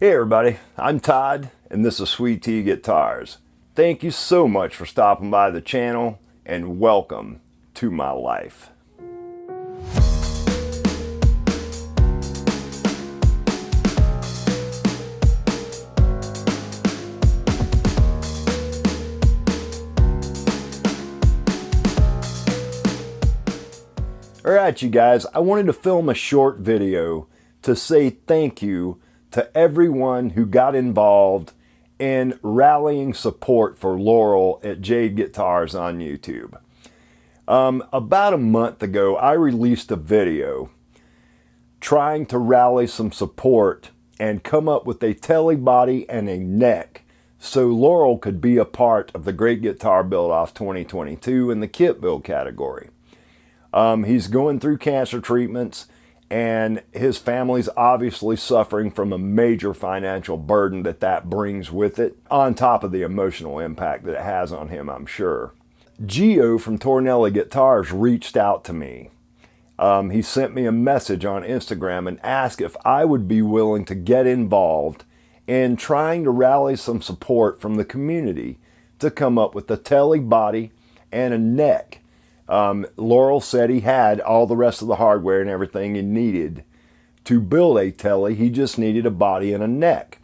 Hey everybody, I'm Todd and this is Sweet Tea Guitars. Thank you so much for stopping by the channel and welcome to my life. Alright you guys, I wanted to film a short video to say thank you to everyone who got involved in rallying support for Laurel at Jade Guitars on YouTube. About a month ago, I released a video trying to rally some support and come up with a telly body and a neck so Laurel could be a part of the Great Guitar Build-Off 2022 in the kit build category. He's going through cancer treatments and his family's obviously suffering from a major financial burden that brings with it, on top of the emotional impact that it has on him, I'm sure. Gio from Tornelli Guitars reached out to me. He sent me a message on Instagram and asked if I would be willing to get involved in trying to rally some support from the community to come up with a telly body and a neck. Laurel said he had all the rest of the hardware and everything he needed to build a telly. He just needed a body and a neck.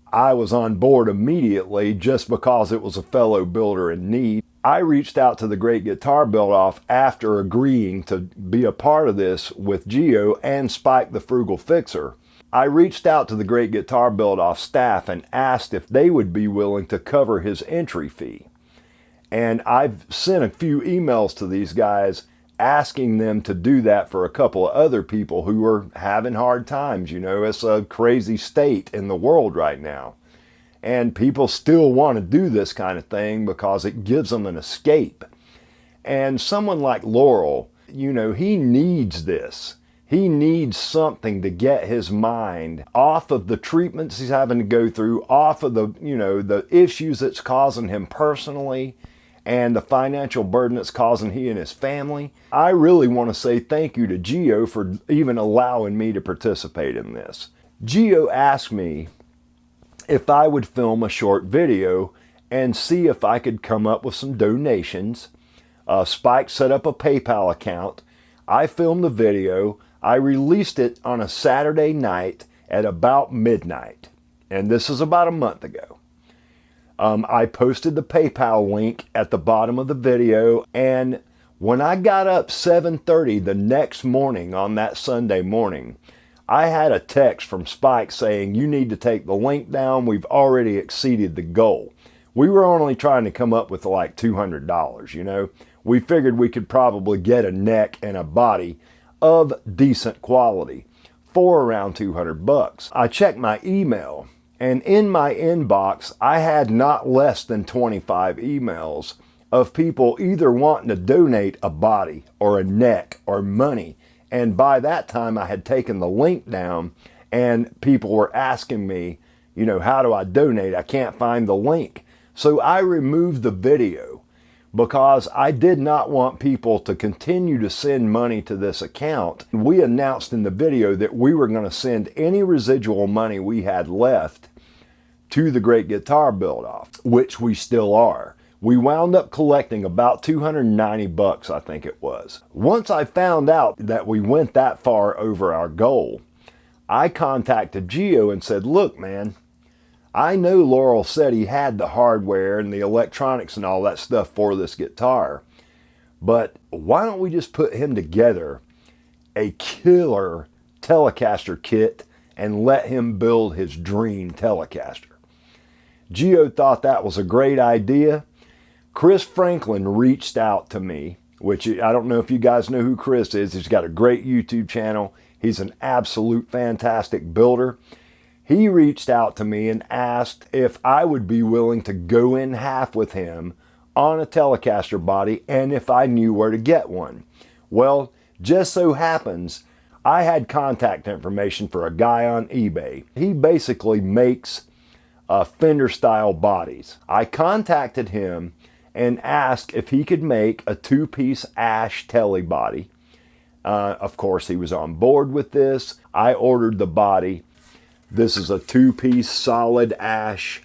I was on board immediately just because it was a fellow builder in need. I reached out to the Great Guitar Build-Off after agreeing to be a part of this with Gio and Spike the Frugal Fixer. I reached out to the Great Guitar Build-Off staff and asked if they would be willing to cover his entry fee. And I've sent a few emails to these guys asking them to do that for a couple of other people who are having hard times. You know, it's a crazy state in the world right now. And people still want to do this kind of thing because it gives them an escape. And someone like Laurel, you know, he needs this. He needs something to get his mind off of the treatments he's having to go through, off of the, you know, the issues that's causing him personally, and the financial burden it's causing he and his family. I really want to say thank you to Gio for even allowing me to participate in this. Gio asked me if I would film a short video and see if I could come up with some donations. Spike set up a PayPal account. I filmed the video. I released it on a Saturday night at about midnight. And this is about a month ago. I posted the PayPal link at the bottom of the video, and when I got up 7:30 the next morning on that Sunday morning, I had a text from Spike saying, "You need to take the link down. We've already exceeded the goal." We were only trying to come up with like $200, you know. We figured we could probably get a neck and a body of decent quality for around $200. I checked my email. And in my inbox, I had not less than 25 emails of people either wanting to donate a body or a neck or money. And by that time, I had taken the link down and people were asking me, you know, how do I donate? I can't find the link. So I removed the video because I did not want people to continue to send money to this account. We announced in the video that we were going to send any residual money we had left to the Great Guitar Build-Off, which we still are. We wound up collecting about $290, I think it was. Once I found out that we went that far over our goal, I contacted Gio and said, "Look, man, I know Laurel said he had the hardware and the electronics and all that stuff for this guitar, but why don't we just put him together a killer Telecaster kit and let him build his dream Telecaster?" Gio thought that was a great idea. Chris Franklin reached out to me, which I don't know if you guys know who Chris is. He's got a great YouTube channel. He's an absolute fantastic builder. He reached out to me and asked if I would be willing to go in half with him on a Telecaster body and if I knew where to get one. Well, just so happens I had contact information for a guy on eBay. He basically makes Fender style bodies. I contacted him and asked if he could make a two-piece ash telly body. Of course, he was on board with this. I ordered the body. This is a two-piece solid ash.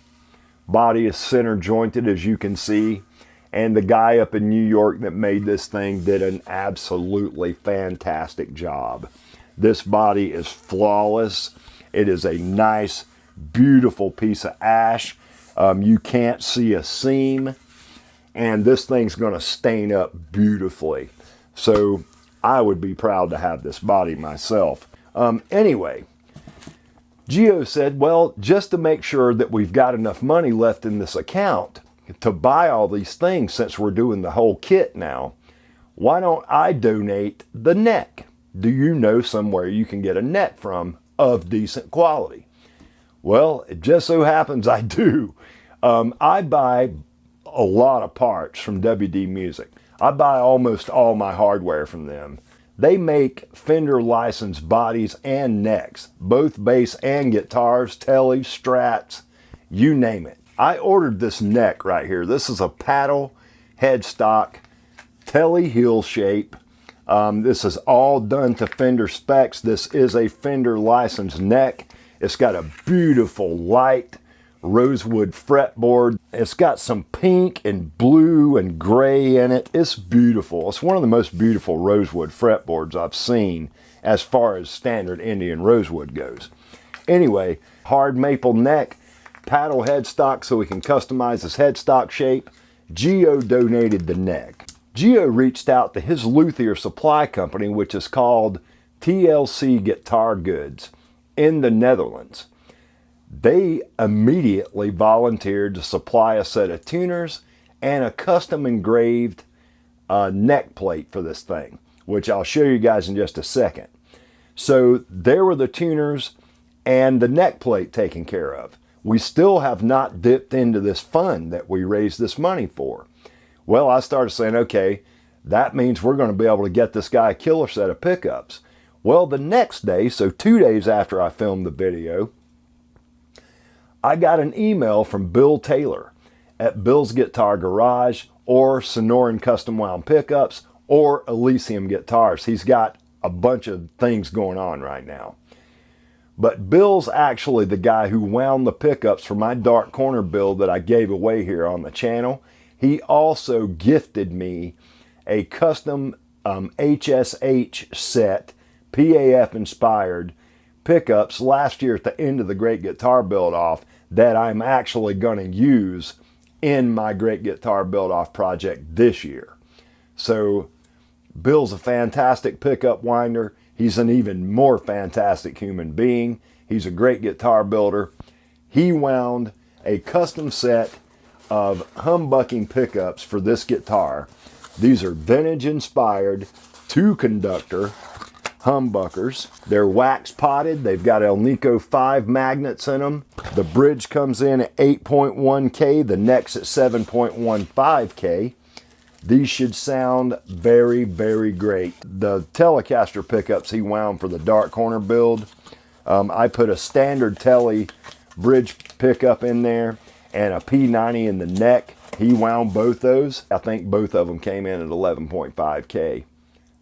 Body is center jointed, as you can see. And the guy up in New York that made this thing did an absolutely fantastic job. This body is flawless. It is a nice, beautiful piece of ash. You can't see a seam. And this thing's going to stain up beautifully. So I would be proud to have this body myself. Anyway, Geo said, well, just to make sure that we've got enough money left in this account to buy all these things, since we're doing the whole kit now, why don't I donate the neck? Do you know somewhere you can get a neck from of decent quality? Well, it just so happens I do. I buy a lot of parts from WD Music. I buy almost all my hardware from them. They make Fender licensed bodies and necks, both bass and guitars, tellies, strats, you name it. I ordered this neck right here. This is a paddle headstock telly heel shape. This is all done to Fender specs. This is a Fender licensed neck. It's got a beautiful light rosewood fretboard. It's got some pink and blue and gray in it. It's beautiful. It's one of the most beautiful rosewood fretboards I've seen as far as standard Indian rosewood goes. Anyway, hard maple neck, paddle headstock so we can customize this headstock shape. Geo donated the neck. Geo reached out to his luthier supply company, which is called TLC Guitar Goods in the Netherlands. They immediately volunteered to supply a set of tuners and a custom engraved neck plate for this thing, which I'll show you guys in just a second. So there were the tuners and the neck plate taken care of. We still have not dipped into this fund that we raised this money for. Well, I started saying, okay, that means we're going to be able to get this guy a killer set of pickups. Well, the next day, so 2 days after I filmed the video, I got an email from Bill Taylor at Bill's Guitar Garage or Sonoran Custom Wound Pickups or Elysium Guitars. He's got a bunch of things going on right now. But Bill's actually the guy who wound the pickups for my Dark Corner build that I gave away here on the channel. He also gifted me a custom HSH set, PAF inspired pickups last year at the end of the Great Guitar Build-Off that I'm actually going to use in my Great Guitar Build-Off project this year. So Bill's a fantastic pickup winder. He's an even more fantastic human being. He's a great guitar builder. He wound a custom set of humbucking pickups for this guitar. These are vintage inspired 2-conductor humbuckers. They're wax potted. They've got El Nico 5 magnets in them. The bridge comes in at 8.1K. The neck's at 7.15K. These should sound very, very great. The Telecaster pickups he wound for the Dark Corner build. I put a standard Tele bridge pickup in there and a P90 in the neck. He wound both those. I think both of them came in at 11.5K.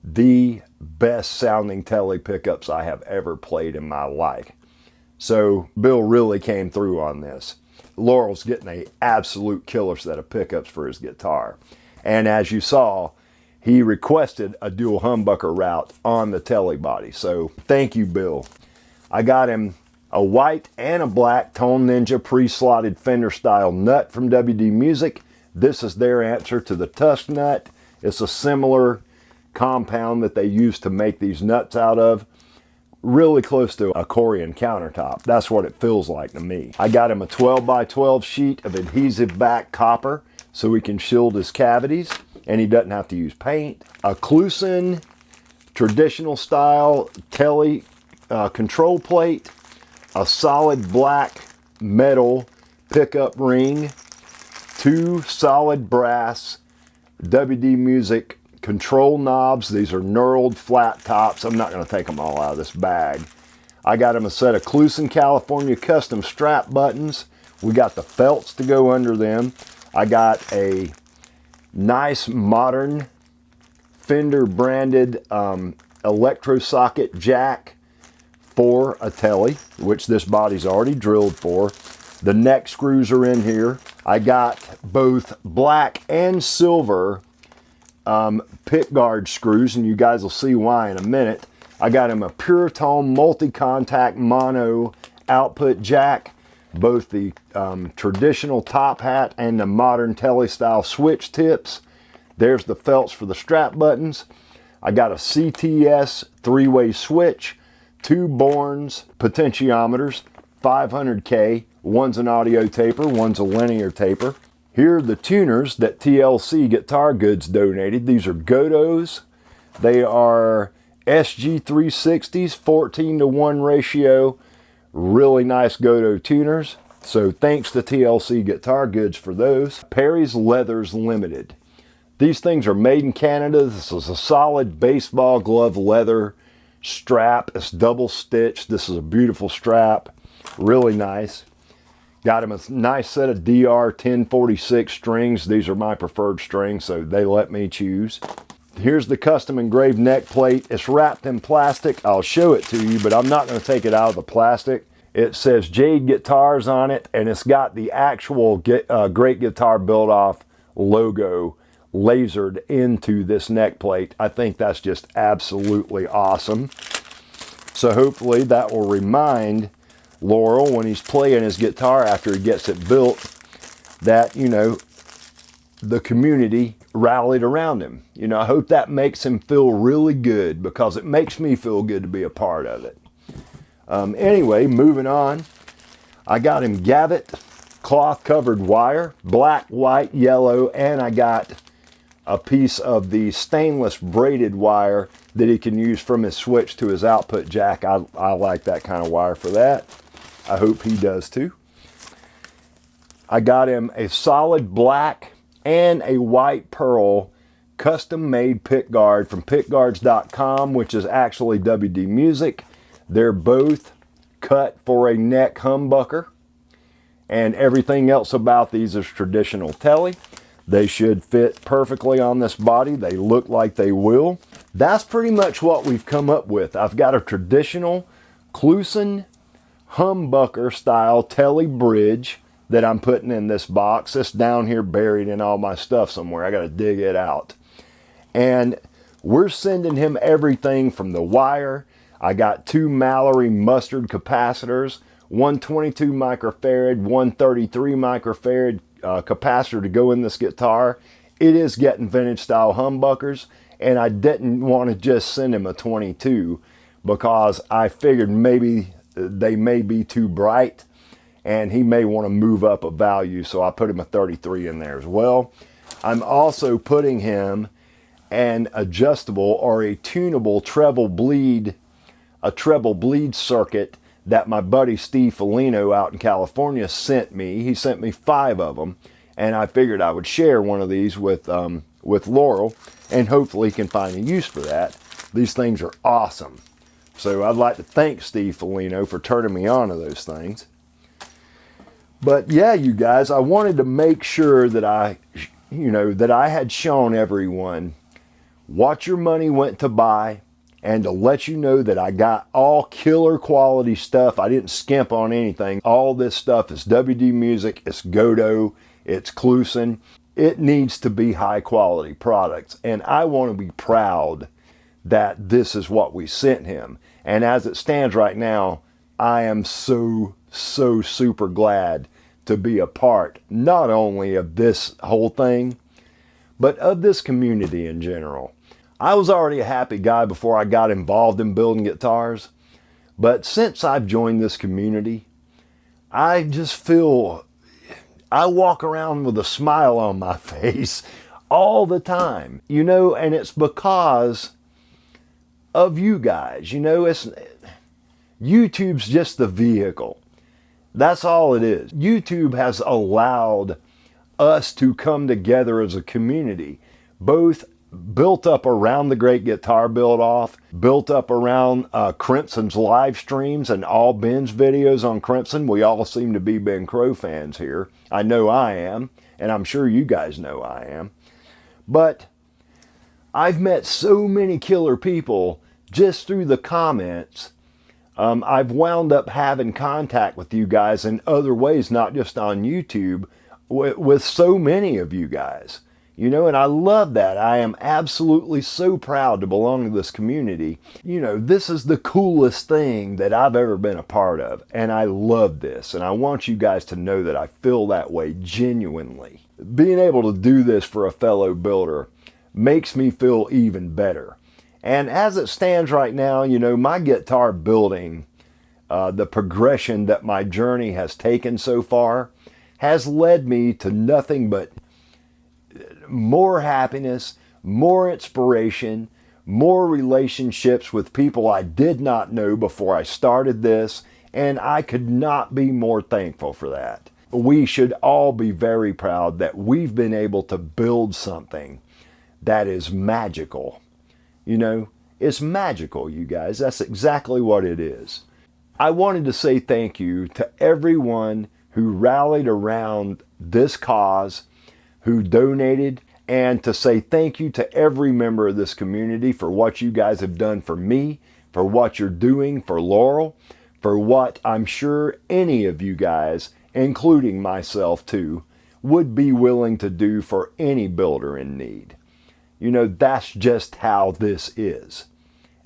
The best sounding Tele pickups I have ever played in my life. So Bill really came through on this. Laurel's getting an absolute killer set of pickups for his guitar. And as you saw, he requested a dual humbucker route on the Tele body. So thank you, Bill. I got him a white and a black Tone Ninja pre-slotted Fender style nut from WD Music. This is their answer to the Tusk nut. It's a similar compound that they use to make these nuts out of. Really close to a Corian countertop. That's what it feels like to me. I got him a 12x12 sheet of adhesive back copper so he can shield his cavities and he doesn't have to use paint. A Kluson traditional style Tele control plate, a solid black metal pickup ring, 2 solid brass WD Music control knobs. These are knurled flat tops. I'm not going to take them all out of this bag. I got him a set of Kluson California custom strap buttons. We got the felts to go under them. I got a nice modern Fender branded electro socket jack for a telly, which this body's already drilled for. The neck screws are in here. I got both black and silver pickguard screws, and you guys will see why in a minute. I got him a Puretone multi-contact mono output jack, both the traditional top hat and the modern telly style switch tips. There's the felts for the strap buttons. I got a CTS 3-way switch, 2 Bournes potentiometers, 500K. One's an audio taper, one's a linear taper. Here are the tuners that TLC Guitar Goods donated. These are Godot's. They are SG360s, 14:1 ratio. Really nice Godot tuners. So thanks to TLC Guitar Goods for those. Perry's Leathers Limited. These things are made in Canada. This is a solid baseball glove leather strap. It's double stitched. This is a beautiful strap. Really nice. Got him a nice set of DR 1046 strings. These are my preferred strings, so they let me choose. Here's the custom engraved neck plate. It's wrapped in plastic. I'll show it to you, but I'm not going to take it out of the plastic. It says Jade Guitars on it, and it's got the actual Great Guitar Build-Off logo lasered into this neck plate. I think that's just absolutely awesome. So hopefully that will remind Laurel, when he's playing his guitar after he gets it built, that, you know, the community rallied around him. You know, I hope that makes him feel really good, because it makes me feel good to be a part of it. Anyway, moving on. I got him Gavitt cloth covered wire, black, white, yellow, and I got a piece of the stainless braided wire that he can use from his switch to his output jack. I like that kind of wire for that. I hope he does too. I got him a solid black and a white pearl custom made pickguard from pickguards.com, which is actually WD Music. They're both cut for a neck humbucker, and everything else about these is traditional telly. They should fit perfectly on this body. They look like they will. That's pretty much what we've come up with. I've got a traditional Kluson humbucker style telly bridge that I'm putting in this box. It's down here buried in all my stuff somewhere. I got to dig it out. And we're sending him everything from the wire. I got 2 Mallory mustard capacitors, 122 microfarad, 133 microfarad capacitor to go in this guitar. It is getting vintage style humbuckers, and I didn't want to just send him a 22 because I figured maybe they may be too bright and he may want to move up a value, so I put him a 33 in there as well. I'm also putting him an adjustable or a tunable treble bleed circuit that my buddy Steve Foligno out in California sent me. He sent me 5 of them, and I figured I would share one of these with Laurel, and hopefully he can find a use for that. These things are awesome. So I'd like to thank Steve Foligno for turning me on to those things. But yeah, you guys, I wanted to make sure that I had shown everyone what your money went to buy, and to let you know that I got all killer quality stuff. I didn't skimp on anything. All this stuff is WD Music, it's Godot, it's Kluson. It needs to be high quality products, and I want to be proud that this is what we sent him. And as it stands right now, I am so super glad to be a part not only of this whole thing, but of this community in general. I was already a happy guy before I got involved in building guitars, but since I've joined this community, I just feel, I walk around with a smile on my face all the time, you know, and it's because of you guys. You know, YouTube's just the vehicle. That's all it is. YouTube has allowed us to come together as a community, both built up around the Great Guitar Build-Off, built up around Crimson's live streams and all Ben's videos on Crimson. We all seem to be Ben Crow fans here. I know I am, and I'm sure you guys know I am. But I've met so many killer people just through the comments I've wound up having contact with you guys in other ways, not just on YouTube, with so many of you guys. You know, and I love that. I am absolutely so proud to belong to this community. You know, this is the coolest thing that I've ever been a part of. And I love this. And I want you guys to know that I feel that way genuinely. Being able to do this for a fellow builder makes me feel even better. And as it stands right now, you know, my guitar building, the progression that my journey has taken so far has led me to nothing but more happiness, more inspiration, more relationships with people I did not know before I started this, and I could not be more thankful for that. We should all be very proud that we've been able to build something that is magical. You know, it's magical, you guys. That's exactly what it is. I wanted to say thank you to everyone who rallied around this cause, who donated, and to say thank you to every member of this community for what you guys have done for me, for what you're doing for Laurel, for what I'm sure any of you guys, including myself too, would be willing to do for any builder in need. You know, that's just how this is.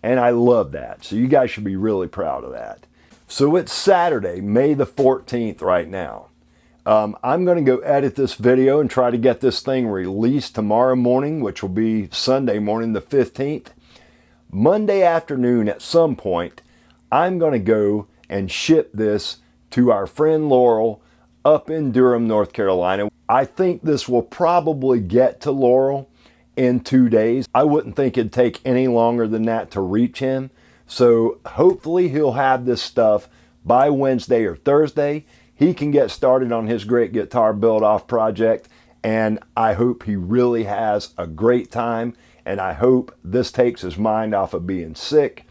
And I love that. So you guys should be really proud of that. So it's Saturday, May the 14th right now. I'm going to go edit this video and try to get this thing released tomorrow morning, which will be Sunday morning the 15th. Monday afternoon at some point, I'm going to go and ship this to our friend Laurel up in Durham, North Carolina. I think this will probably get to Laurel in 2 days. I wouldn't think it'd take any longer than that to reach him. So hopefully he'll have this stuff by Wednesday or Thursday. He can get started on his great guitar build-off project, and I hope he really has a great time, and I hope this takes his mind off of being sick,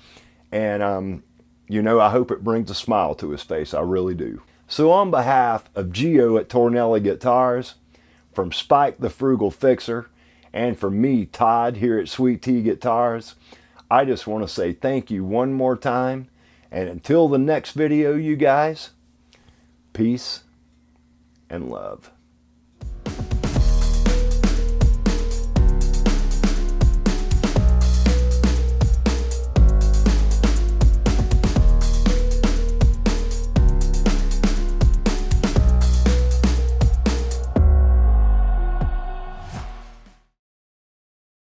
and you know, I hope it brings a smile to his face. I really do. So on behalf of Gio at Tornelli Guitars, from Spike the Frugal Fixer, and from me, Todd, here at Sweet Tea Guitars, I just want to say thank you one more time, and until the next video, you guys, peace and love.